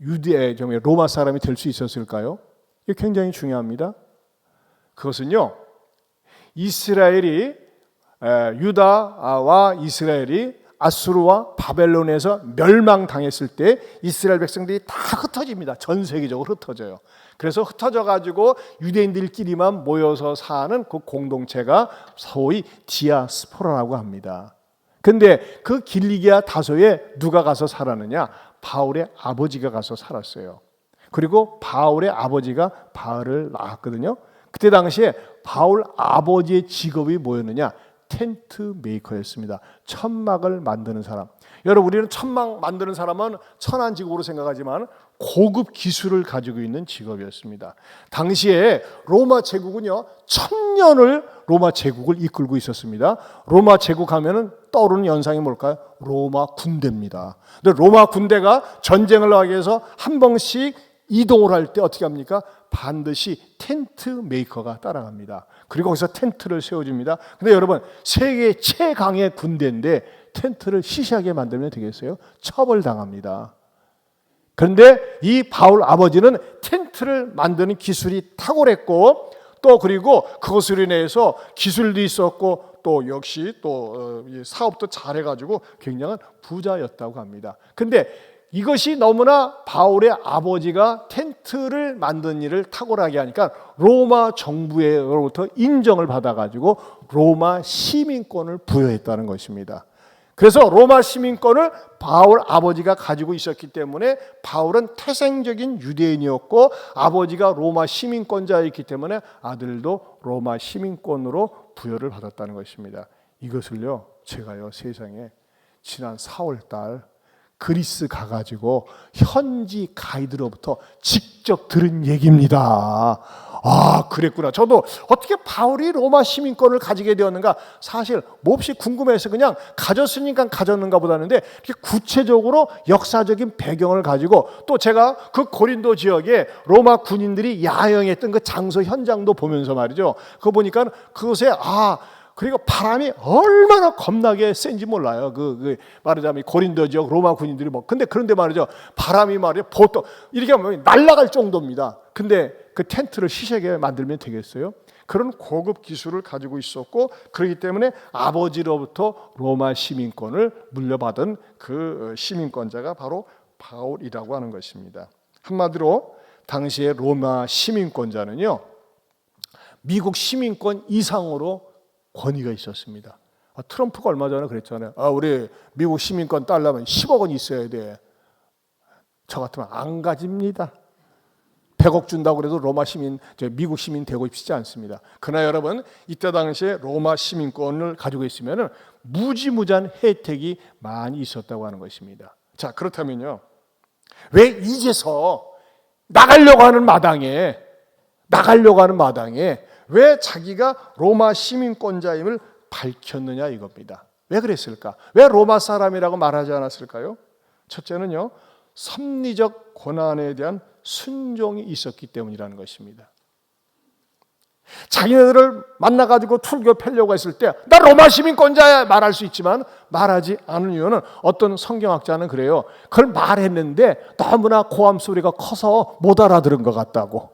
유대 로마 사람이 될 수 있었을까요? 이게 굉장히 중요합니다. 그것은요, 이스라엘이 유다와 이스라엘이 아수르와 바벨론에서 멸망당했을 때 이스라엘 백성들이 다 흩어집니다. 전 세계적으로 흩어져요. 그래서 흩어져 가지고 유대인들끼리만 모여서 사는 그 공동체가 소위 디아스포라라고 합니다. 근데 그 길리기아 다소에 누가 가서 살았느냐? 바울의 아버지가 가서 살았어요. 그리고 바울의 아버지가 바울을 낳았거든요. 그때 당시에 바울 아버지의 직업이 뭐였느냐? 텐트 메이커였습니다. 천막을 만드는 사람. 여러분, 우리는 천막 만드는 사람은 천한 직업으로 생각하지만 고급 기술을 가지고 있는 직업이었습니다. 당시에 로마 제국은요 1000년을 로마 제국을 이끌고 있었습니다. 로마 제국 하면은 떠오르는 연상이 뭘까요? 로마 군대입니다. 근데 로마 군대가 전쟁을 하기 위해서 한 번씩 이동을 할 때 어떻게 합니까? 반드시 텐트 메이커가 따라갑니다. 그리고 거기서 텐트를 세워줍니다. 근데 여러분, 세계 최강의 군대인데 텐트를 시시하게 만들면 되겠어요? 처벌당합니다. 그런데 이 바울 아버지는 텐트를 만드는 기술이 탁월했고, 또 그리고 그것으로 인해서 기술도 있었고 또 역시 또 사업도 잘해가지고 굉장한 부자였다고 합니다. 근데 이것이 너무나 바울의 아버지가 텐트를 만든 일을 탁월하게 하니까 로마 정부로부터 인정을 받아가지고 로마 시민권을 부여했다는 것입니다. 그래서 로마 시민권을 바울 아버지가 가지고 있었기 때문에 바울은 태생적인 유대인이었고 아버지가 로마 시민권자였기 때문에 아들도 로마 시민권으로 부여를 받았다는 것입니다. 이것을요 제가요 세상에 지난 4월 달 그리스 가가지고 현지 가이드로부터 직접 들은 얘기입니다. 아, 그랬구나. 저도 어떻게 바울이 로마 시민권을 가지게 되었는가 사실 몹시 궁금해서 그냥 가졌으니까 가졌는가 보다는데 이렇게 구체적으로 역사적인 배경을 가지고 또 제가 그 고린도 지역에 로마 군인들이 야영했던 그 장소 현장도 보면서 말이죠. 그거 보니까 그것에 그리고 바람이 얼마나 겁나게 센지 몰라요. 말하자면 고린도 지역 로마 군인들이 그런데 말이죠. 바람이 말이죠. 보통 이렇게 하면 날아갈 정도입니다. 근데 그 텐트를 시세게 만들면 되겠어요? 그런 고급 기술을 가지고 있었고 그렇기 때문에 아버지로부터 로마 시민권을 물려받은 그 시민권자가 바로 바울이라고 하는 것입니다. 한마디로 당시의 로마 시민권자는요. 미국 시민권 이상으로 권위가 있었습니다. 트럼프가 얼마 전에 그랬잖아요. 우리 미국 시민권 따려면 10억 원 있어야 돼. 저 같으면 안 가집니다. 100억 준다고 그래도 미국 시민 되고 싶지 않습니다. 그러나 여러분 이때 당시에 로마 시민권을 가지고 있으면 무지무지한 혜택이 많이 있었다고 하는 것입니다. 자, 그렇다면요. 왜 이제서 나가려고 하는 마당에 왜 자기가 로마 시민권자임을 밝혔느냐 이겁니다. 왜 그랬을까? 왜 로마 사람이라고 말하지 않았을까요? 첫째는요. 섭리적 고난에 대한 순종이 있었기 때문이라는 것입니다. 자기네들을 만나가지고 투르겨 패려고 했을 때 나 로마 시민권자야 말할 수 있지만 말하지 않은 이유는 어떤 성경학자는 그래요. 그걸 말했는데 너무나 고함 소리가 커서 못 알아들은 것 같다고.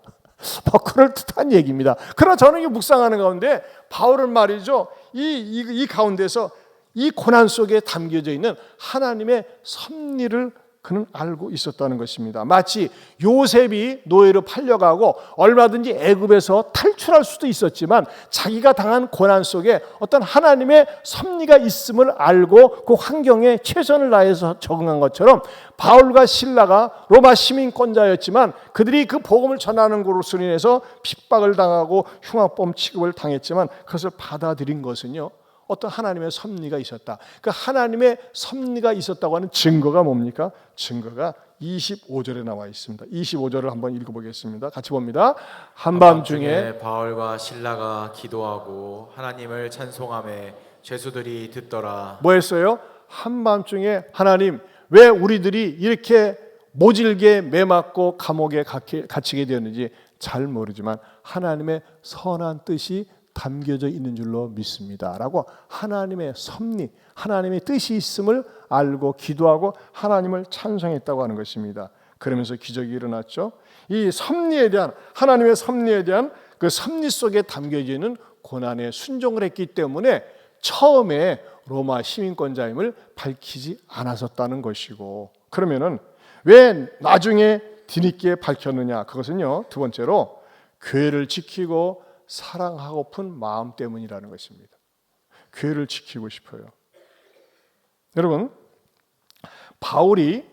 그럴듯한 얘기입니다. 그러나 저는 이 묵상하는 가운데 바울은 말이죠. 이 가운데서 이 고난 속에 담겨져 있는 하나님의 섭리를 그는 알고 있었다는 것입니다. 마치 요셉이 노예로 팔려가고 얼마든지 애굽에서 탈출할 수도 있었지만 자기가 당한 고난 속에 어떤 하나님의 섭리가 있음을 알고 그 환경에 최선을 다해서 적응한 것처럼 바울과 실라가 로마 시민권자였지만 그들이 그 복음을 전하는 것으로 인해서 핍박을 당하고 흉악범 취급을 당했지만 그것을 받아들인 것은요. 어떤 하나님의 섭리가 있었다. 그 하나님의 섭리가 있었다고 하는 증거가 뭡니까? 증거가 25절에 나와 있습니다. 25절을 한번 읽어보겠습니다. 같이 봅니다. 한밤중에 바울과 실라가 기도하고 하나님을 찬송하며 죄수들이 듣더라. 뭐 했어요? 한밤중에 하나님 왜 우리들이 이렇게 모질게 매맞고 감옥에 갇히게 되었는지 잘 모르지만 하나님의 선한 뜻이 담겨져 있는 줄로 믿습니다 라고 하나님의 섭리, 하나님의 뜻이 있음을 알고 기도하고 하나님을 찬송했다고 하는 것입니다. 그러면서 기적이 일어났죠. 이 섭리에 대한 하나님의 섭리에 대한 그 섭리 속에 담겨져 있는 고난에 순종을 했기 때문에 처음에 로마 시민권자임을 밝히지 않았었다는 것이고 그러면은 왜 나중에 뒤늦게 밝혔느냐? 그것은요. 두 번째로 교회를 지키고 사랑하고픈 마음 때문이라는 것입니다. 교회를 지키고 싶어요. 여러분, 바울이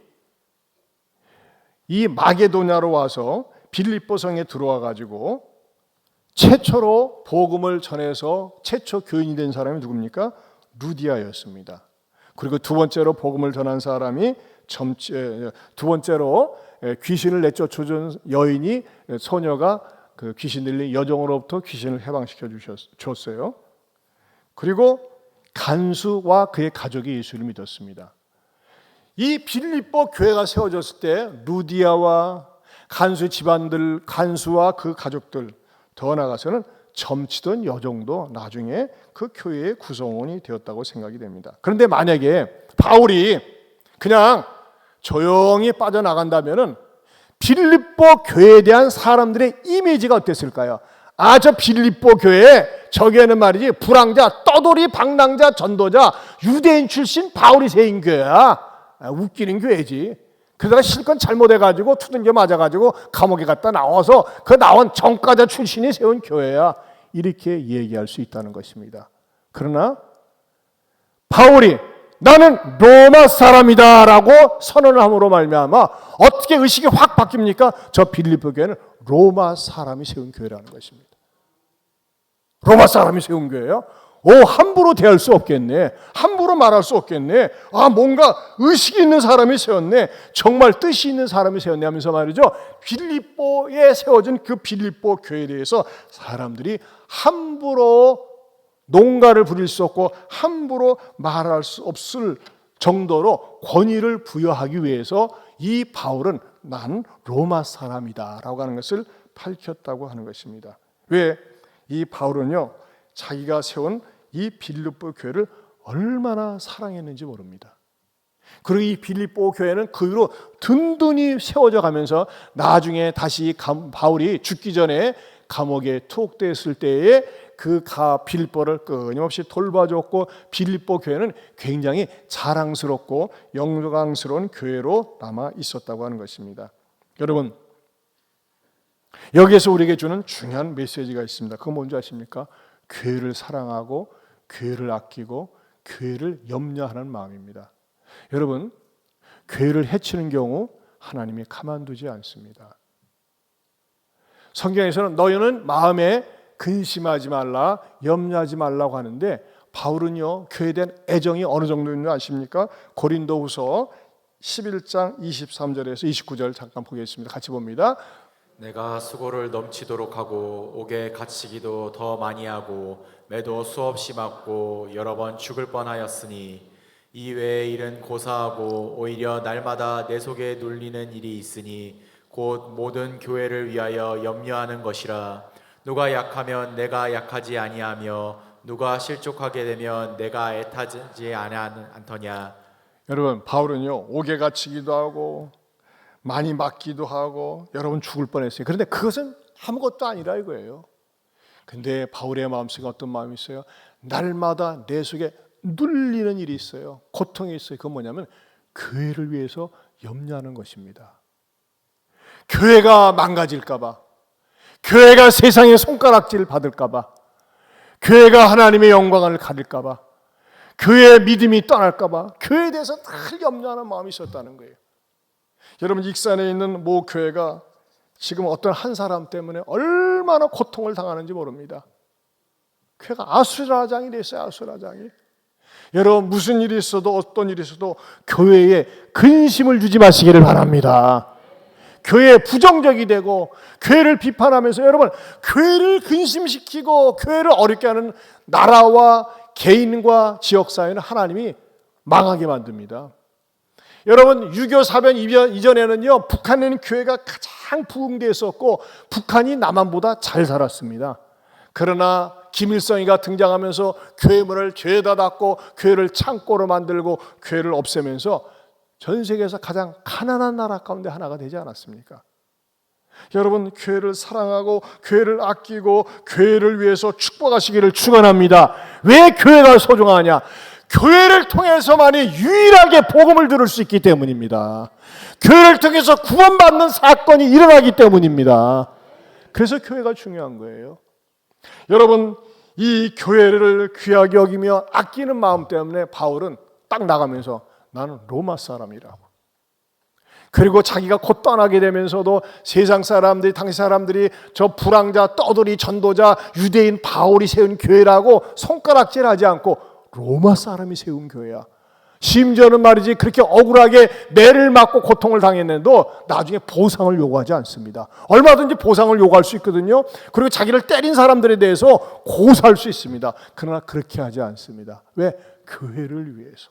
이 마게도냐로 와서 빌립보 성에 들어와 가지고 최초로 복음을 전해서 최초 교인이 된 사람이 누굽니까? 루디아였습니다. 그리고 두 번째로 복음을 전한 사람이 두 번째로 귀신을 내쫓아준 여인이 소녀가 그 귀신 들린 여종으로부터 귀신을 해방시켜 주셨어요. 그리고 간수와 그의 가족이 예수를 믿었습니다. 이 빌립보 교회가 세워졌을 때 루디아와 간수 집안들, 간수와 그 가족들 더 나아가서는 점치던 여종도 나중에 그 교회의 구성원이 되었다고 생각이 됩니다. 그런데 만약에 바울이 그냥 조용히 빠져나간다면은 빌립보 교회에 대한 사람들의 이미지가 어땠을까요? 저 빌립보 교회에 저기에는 말이지 불황자, 떠돌이, 방랑자, 전도자, 유대인 출신 바울이 세인 교회야. 웃기는 교회지. 그러다가 실컷 잘못해가지고 투등겨 맞아가지고 감옥에 갔다 나와서 그 나온 정과자 출신이 세운 교회야. 이렇게 얘기할 수 있다는 것입니다. 그러나 바울이 나는 로마 사람이다 라고 선언을 함으로 말미암아 어떻게 의식이 확 바뀝니까? 저 빌립보 교회는 로마 사람이 세운 교회라는 것입니다. 로마 사람이 세운 교회요? 함부로 대할 수 없겠네. 함부로 말할 수 없겠네. 뭔가 의식이 있는 사람이 세웠네. 정말 뜻이 있는 사람이 세웠네 하면서 말이죠. 빌립보에 세워진 그 빌립보 교회에 대해서 사람들이 함부로 농가를 부릴 수 없고 함부로 말할 수 없을 정도로 권위를 부여하기 위해서 이 바울은 난 로마 사람이다 라고 하는 것을 밝혔다고 하는 것입니다. 왜? 이 바울은요, 자기가 세운 이 빌립보 교회를 얼마나 사랑했는지 모릅니다. 그리고 이 빌립보 교회는 그 이후로 든든히 세워져 가면서 나중에 다시 바울이 죽기 전에 감옥에 투옥되었을 때에 그 빌립보를 끊임없이 돌봐줬고 빌립보 교회는 굉장히 자랑스럽고 영광스러운 교회로 남아 있었다고 하는 것입니다. 여러분, 여기에서 우리에게 주는 중요한 메시지가 있습니다. 그건 뭔지 아십니까? 교회를 사랑하고 교회를 아끼고 교회를 염려하는 마음입니다. 여러분, 교회를 해치는 경우 하나님이 가만두지 않습니다. 성경에서는 너희는 마음에 근심하지 말라, 염려하지 말라고 하는데 바울은요, 교회에 대한 애정이 어느 정도인지 아십니까? 고린도후서 11장 23절에서 29절 잠깐 보겠습니다. 같이 봅니다. 내가 수고를 넘치도록 하고 옥에 갇히기도 더 많이 하고 매도 수없이 맞고 여러 번 죽을 뻔하였으니 이 외의 일은 고사하고 오히려 날마다 내 속에 눌리는 일이 있으니 곧 모든 교회를 위하여 염려하는 것이라. 누가 약하면 내가 약하지 아니하며 누가 실족하게 되면 내가 애타지 않더냐. 여러분, 바울은요, 옥에 갇히기도 하고 많이 맞기도 하고 여러 번 죽을 뻔했어요. 그런데 그것은 아무것도 아니라 이거예요. 근데 바울의 마음속에 어떤 마음이 있어요? 날마다 내 속에 눌리는 일이 있어요. 고통이 있어요. 그건 뭐냐면 교회를 위해서 염려하는 것입니다. 교회가 망가질까 봐, 교회가 세상의 손가락질 받을까 봐, 교회가 하나님의 영광을 가릴까 봐, 교회의 믿음이 떠날까 봐, 교회에 대해서 늘 염려하는 마음이 있었다는 거예요. 여러분, 익산에 있는 모 교회가 지금 어떤 한 사람 때문에 얼마나 고통을 당하는지 모릅니다. 교회가 아수라장이 됐어요. 아수라장이. 여러분, 무슨 일이 있어도 어떤 일이 있어도 교회에 근심을 주지 마시기를 바랍니다. 교회에 부정적이 되고 교회를 비판하면서 여러분, 교회를 근심시키고 교회를 어렵게 하는 나라와 개인과 지역사회는 하나님이 망하게 만듭니다. 여러분, 6.25 사변 이전에는요, 북한에 있는 교회가 가장 부흥되었었고 북한이 남한보다 잘 살았습니다. 그러나 김일성이가 등장하면서 교회 문을 죄다 닫고 교회를 창고로 만들고 교회를 없애면서 전 세계에서 가장 가난한 나라 가운데 하나가 되지 않았습니까? 여러분, 교회를 사랑하고 교회를 아끼고 교회를 위해서 축복하시기를 축원합니다. 왜 교회가 소중하냐? 교회를 통해서만이 유일하게 복음을 들을 수 있기 때문입니다. 교회를 통해서 구원받는 사건이 일어나기 때문입니다. 그래서 교회가 중요한 거예요. 여러분, 이 교회를 귀하게 여기며 아끼는 마음 때문에 바울은 딱 나가면서 나는 로마 사람이라고. 그리고 자기가 곧 떠나게 되면서도 세상 사람들이, 당시 사람들이 저 불황자, 떠돌이, 전도자, 유대인 바울이 세운 교회라고 손가락질하지 않고 로마 사람이 세운 교회야. 심지어는 말이지 그렇게 억울하게 매를 맞고 고통을 당했는데도 나중에 보상을 요구하지 않습니다. 얼마든지 보상을 요구할 수 있거든요. 그리고 자기를 때린 사람들에 대해서 고소할 수 있습니다. 그러나 그렇게 하지 않습니다. 왜? 교회를 위해서.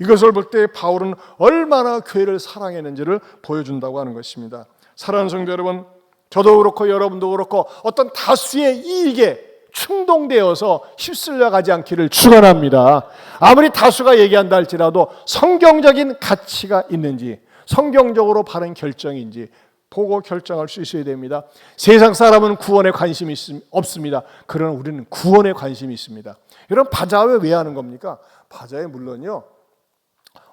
이것을 볼 때 바울은 얼마나 교회를 사랑했는지를 보여준다고 하는 것입니다. 사랑하는 성도 여러분, 저도 그렇고 여러분도 그렇고 어떤 다수의 이익에 충동되어서 휩쓸려 가지 않기를 축원합니다. 아무리 다수가 얘기한다 할지라도 성경적인 가치가 있는지, 성경적으로 바른 결정인지 보고 결정할 수 있어야 됩니다. 세상 사람은 구원에 관심이 없습니다. 그러나 우리는 구원에 관심이 있습니다. 여러분, 바자회 왜 하는 겁니까? 바자회 물론요,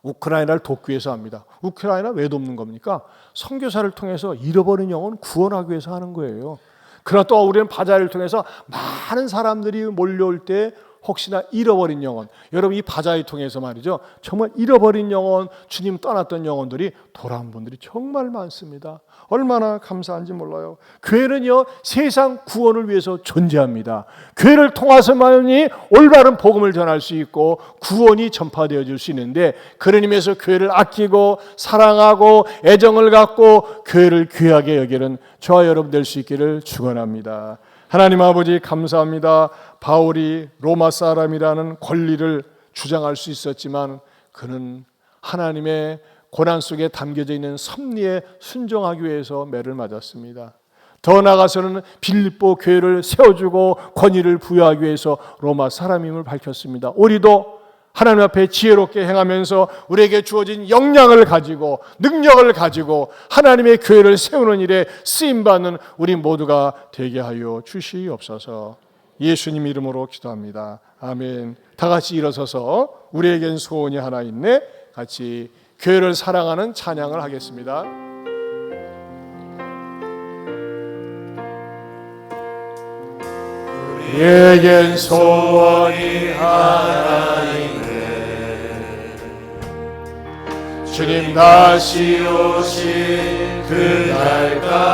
우크라이나를 돕기 위해서 합니다. 우크라이나 왜 돕는 겁니까? 선교사를 통해서 잃어버린 영혼 구원하기 위해서 하는 거예요. 그러나 또 우리는 바자회를 통해서 많은 사람들이 몰려올 때 혹시나 잃어버린 영혼, 여러분 이 바자회 통해서 말이죠, 정말 잃어버린 영혼, 주님 떠났던 영혼들이 돌아온 분들이 정말 많습니다. 얼마나 감사한지 몰라요. 교회는요, 세상 구원을 위해서 존재합니다. 교회를 통해서만이 올바른 복음을 전할 수 있고 구원이 전파되어질 수 있는데, 그런 의미에서 교회를 아끼고 사랑하고 애정을 갖고 교회를 귀하게 여기는 저와 여러분 될 수 있기를 축원합니다. 하나님 아버지 감사합니다. 바울이 로마 사람이라는 권리를 주장할 수 있었지만 그는 하나님의 고난 속에 담겨져 있는 섭리에 순종하기 위해서 매를 맞았습니다. 더 나아가서는 빌립보 교회를 세워주고 권위를 부여하기 위해서 로마 사람임을 밝혔습니다. 우리도 하나님 앞에 지혜롭게 행하면서 우리에게 주어진 역량을 가지고 능력을 가지고 하나님의 교회를 세우는 일에 쓰임받는 우리 모두가 되게 하여 주시옵소서. 예수님 이름으로 기도합니다. 아멘. 다 같이 일어서서 우리에겐 소원이 하나 있네, 같이 교회를 사랑하는 찬양을 하겠습니다. 우리에겐 소원이 하나 있네, 주님 다시 오실 그날까지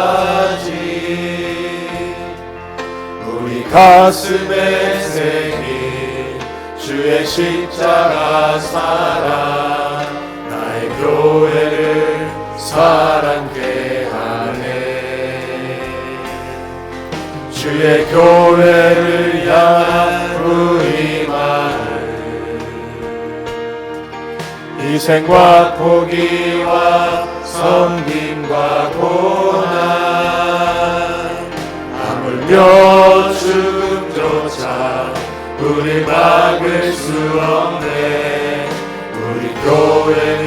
우리 가슴에 새긴 주의 십자가 사랑, 나의 교회를 사랑케 하네. 주의 교회를 향한 우리 마음, 희생과 포기와 섬김과 고난, 하물며 죽음조차 우리 막을 수 없네. 우리 교회는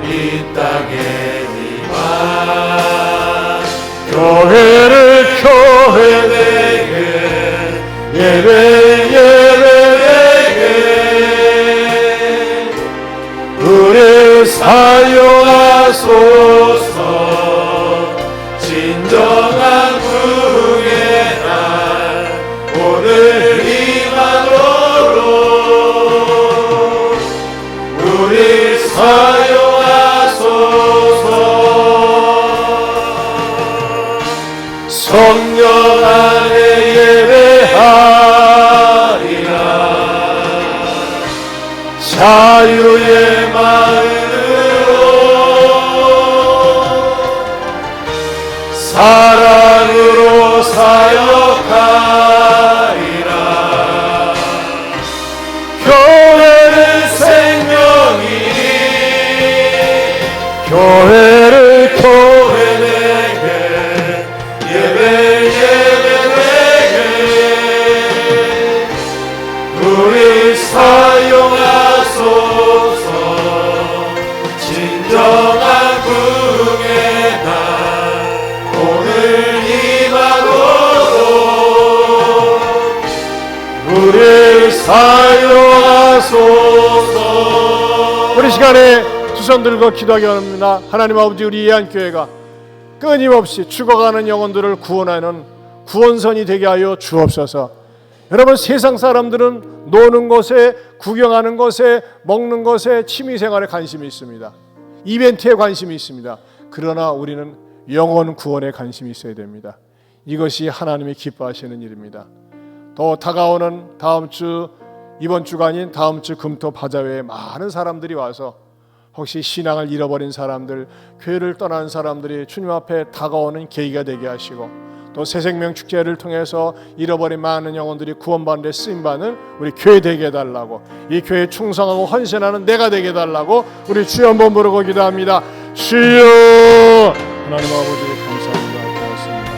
이 땅의 희망, 교회를 교회 되게 예배 되게 우리 사용하소서. 진정한 구의 날 오늘 임하도록 우리 사용하소서. 성령 안에 예배하리라, 자유의 마음으로 사랑으로 사역하리라. 교회는 생명이니 교회를 교회되게 예배 예배되게 우리 사용하소서. 진정한 구의 날 오늘 임하도록 우리 사용하소서. 우리 시간에 두 손 들고 기도하기 원합니다. 하나님 아버지, 우리 예한교회가 끊임없이 죽어가는 영혼들을 구원하는 구원선이 되게 하여 주옵소서. 여러분, 세상 사람들은 노는 것에, 구경하는 것에, 먹는 것에, 취미생활에 관심이 있습니다. 이벤트에 관심이 있습니다. 그러나 우리는 영혼 구원에 관심이 있어야 됩니다. 이것이 하나님이 기뻐하시는 일입니다. 더 다가오는 다음 주, 이번 주가 아닌 다음 주 금토 바자회에 많은 사람들이 와서 혹시 신앙을 잃어버린 사람들, 교회를 떠난 사람들이 주님 앞에 다가오는 계기가 되게 하시고, 또 새생명 축제를 통해서 잃어버린 많은 영혼들이 구원받는 데 쓰임받는 우리 교회 되게 해달라고, 이 교회에 충성하고 헌신하는 내가 되게 해달라고 우리 주여 한번 부르고 기도합니다. 주여, 하나님 아버지 감사합니다. 고맙습니다.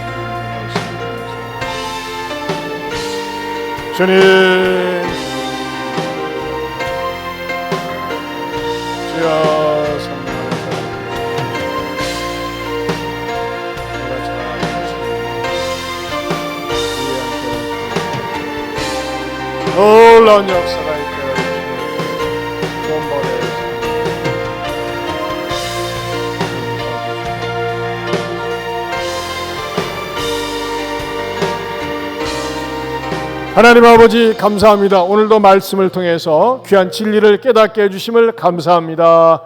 주님, 주여 놀라운 역사가 있게 하시고 구원받아야 하나님 아버지 감사합니다. 오늘도 말씀을 통해서 귀한 진리를 깨닫게 해주심을 감사합니다.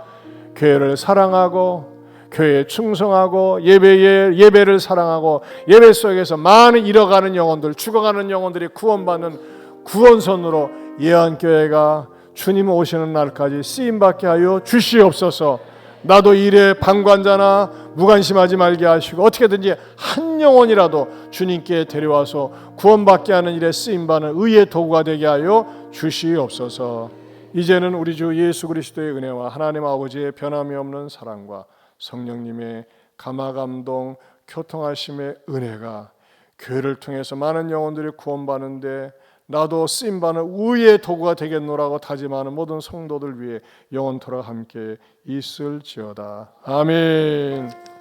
교회를 사랑하고 교회에 충성하고 예배를 사랑하고 예배 속에서 많은 잃어가는 영혼들, 죽어가는 영혼들이 구원받는 구원선으로 예언교회가 주님 오시는 날까지 쓰임받게 하여 주시옵소서. 나도 일에 방관자나 무관심하지 말게 하시고 어떻게든지 한 영혼이라도 주님께 데려와서 구원받게 하는 일에 쓰임받는 의의 도구가 되게 하여 주시옵소서. 이제는 우리 주 예수 그리스도의 은혜와 하나님 아버지의 변함이 없는 사랑과 성령님의 감화감동 교통하심의 은혜가 교회를 통해서 많은 영혼들이 구원받는데 나도 쓰임받는 의의 도구가 되겠노라고 다짐하는 모든 성도들 위해 영원토록 함께 있을지어다. 아멘.